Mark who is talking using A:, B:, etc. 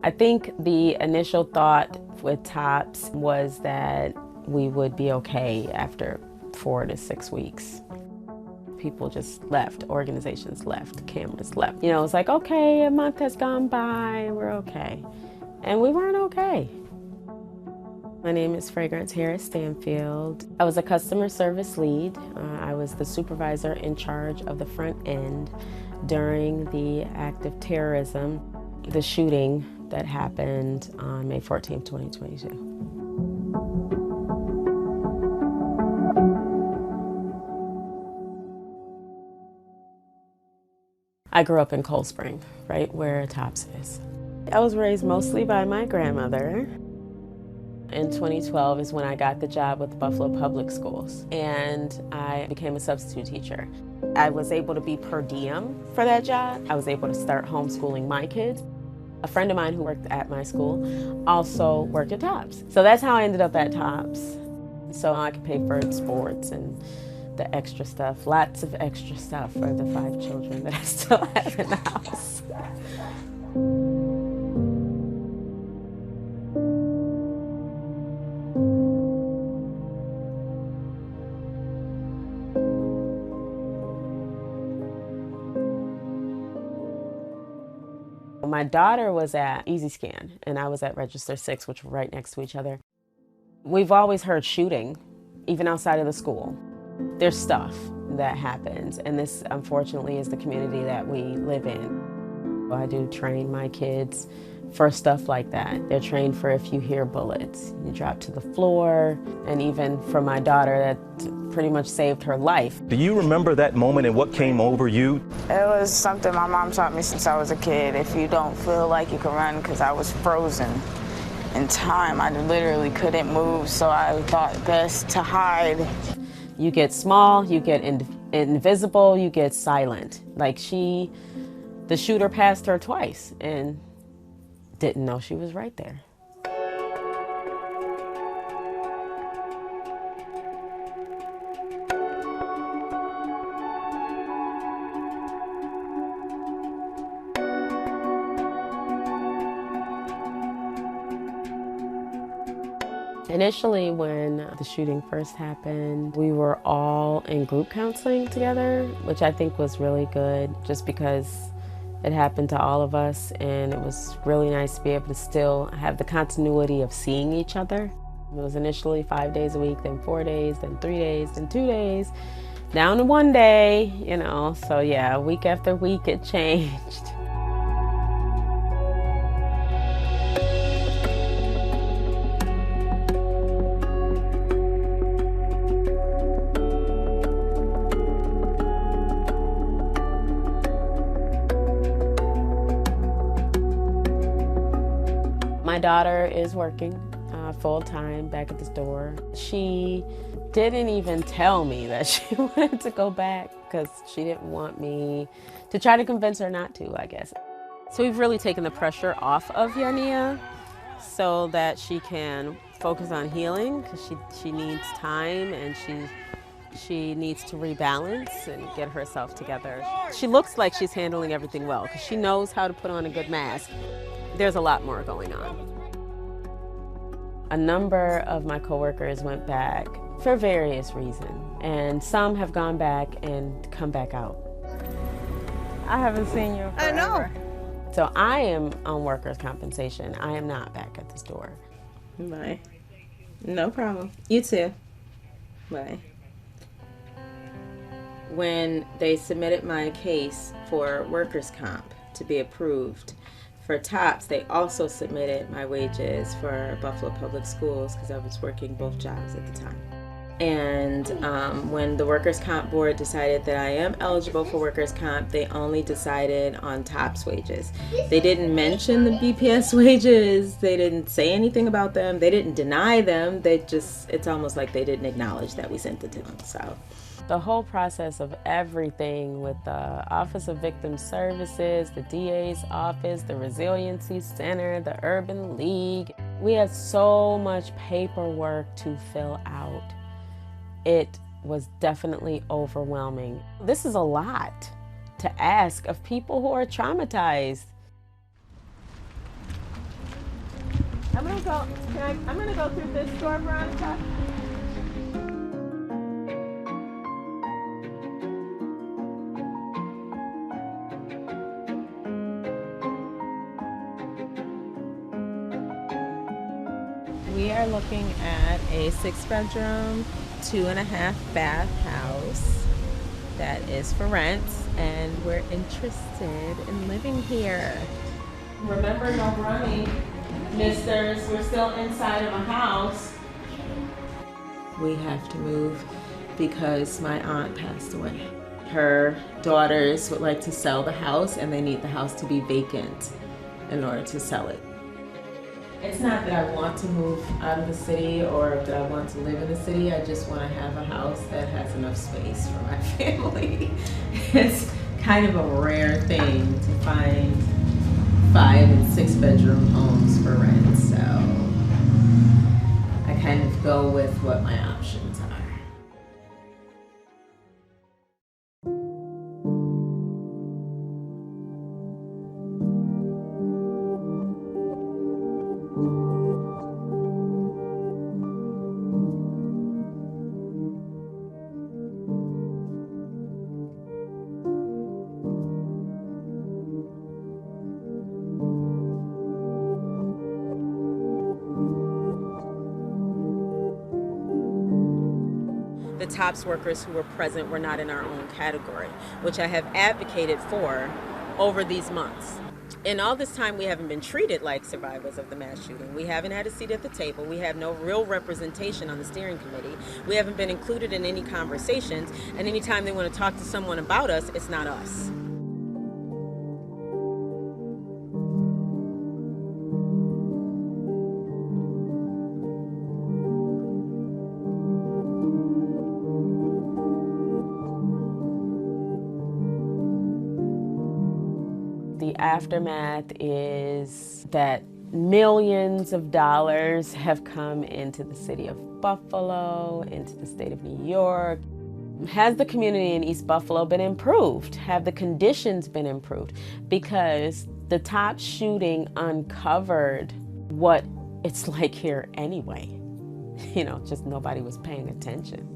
A: I think the initial thought with TOPS was that we would be okay after 4 to 6 weeks. People just left, organizations left, cameras left. You know, it's like, okay, a month has gone by, we're okay. And we weren't okay. My name is Fragrance Harris Stanfield. I was a customer service lead. I was the supervisor in charge of the front end during the act of terrorism, the shooting that happened on May 14, 2022. I grew up in Cold Spring, right where TOPS is. I was raised mostly by my grandmother. In 2012 is when I got the job with the Buffalo Public Schools, and I became a substitute teacher. I was able to be per diem for that job. I was able to start homeschooling my kids. A friend of mine who worked at my school also worked at TOPS. So that's how I ended up at TOPS. So I could pay for sports and the extra stuff, lots of extra stuff for the 5 children that I still have in the house. My daughter was at Easy Scan and I was at Register 6, which were right next to each other. We've always heard shooting, even outside of the school. There's stuff that happens, and this unfortunately is the community that we live in. I do train my kids for stuff like that. They're trained for if you hear bullets, you drop to the floor, and even for my daughter, that pretty much saved her life.
B: Do you remember that moment and what came over you?
C: It was something my mom taught me since I was a kid. If you don't feel like you can run, because I was frozen in time. I literally couldn't move, so I thought best to hide.
A: You get small, you get invisible, you get silent. Like the shooter passed her twice and didn't know she was right there. Initially, when the shooting first happened, we were all in group counseling together, which I think was really good just because it happened to all of us, and it was really nice to be able to still have the continuity of seeing each other. It was initially 5 days a week, then 4 days, then 3 days, then 2 days, down to 1 day, you know. So yeah, week after week it changed. My daughter is working full-time back at the store. She didn't even tell me that she wanted to go back because she didn't want me to try to convince her not to, I guess. So we've really taken the pressure off of Yania so that she can focus on healing, because she needs time and she needs to rebalance and get herself together. She looks like she's handling everything well because she knows how to put on a good mask. There's a lot more going on. A number of my coworkers went back for various reasons, and some have gone back and come back out.
C: I haven't seen you forever.
D: I know.
A: So I am on workers' compensation. I am not back at the store.
D: Bye. No problem. You too. Bye. When they submitted my case for workers' comp to be approved, for TOPS, they also submitted my wages for Buffalo Public Schools because I was working both jobs at the time. And when the Workers' Comp Board decided that I am eligible for Workers' Comp, they only decided on TOPS wages. They didn't mention the BPS wages. They didn't say anything about them. They didn't deny them. It's almost like they didn't acknowledge that we sent it to them, so.
A: The whole process of everything with the Office of Victim Services, the DA's office, the Resiliency Center, the Urban League. We had so much paperwork to fill out. It was definitely overwhelming. This is a lot to ask of people who are traumatized. I'm gonna go through this door, Veronica.
D: We are looking at a 6-bedroom, 2.5-bath house that is for rent, and we're interested in living here. Remember, no running, misters. We're still inside of a house. We have to move because my aunt passed away. Her daughters would like to sell the house, and they need the house to be vacant in order to sell it. It's not that I want to move out of the city or that I want to live in the city. I just want to have a house that has enough space for my family. It's kind of a rare thing to find 5- and 6-bedroom homes for rent, so I kind of go with what my options are. The TOPS workers who were present were not in our own category, which I have advocated for over these months. In all this time, we haven't been treated like survivors of the mass shooting. We haven't had a seat at the table. We have no real representation on the steering committee. We haven't been included in any conversations, and anytime they want to talk to someone about us, it's not us.
A: The aftermath is that millions of dollars have come into the city of Buffalo, into the state of New York. Has the community in East Buffalo been improved? Have the conditions been improved? Because the TOPS shooting uncovered what it's like here anyway. You know, just nobody was paying attention.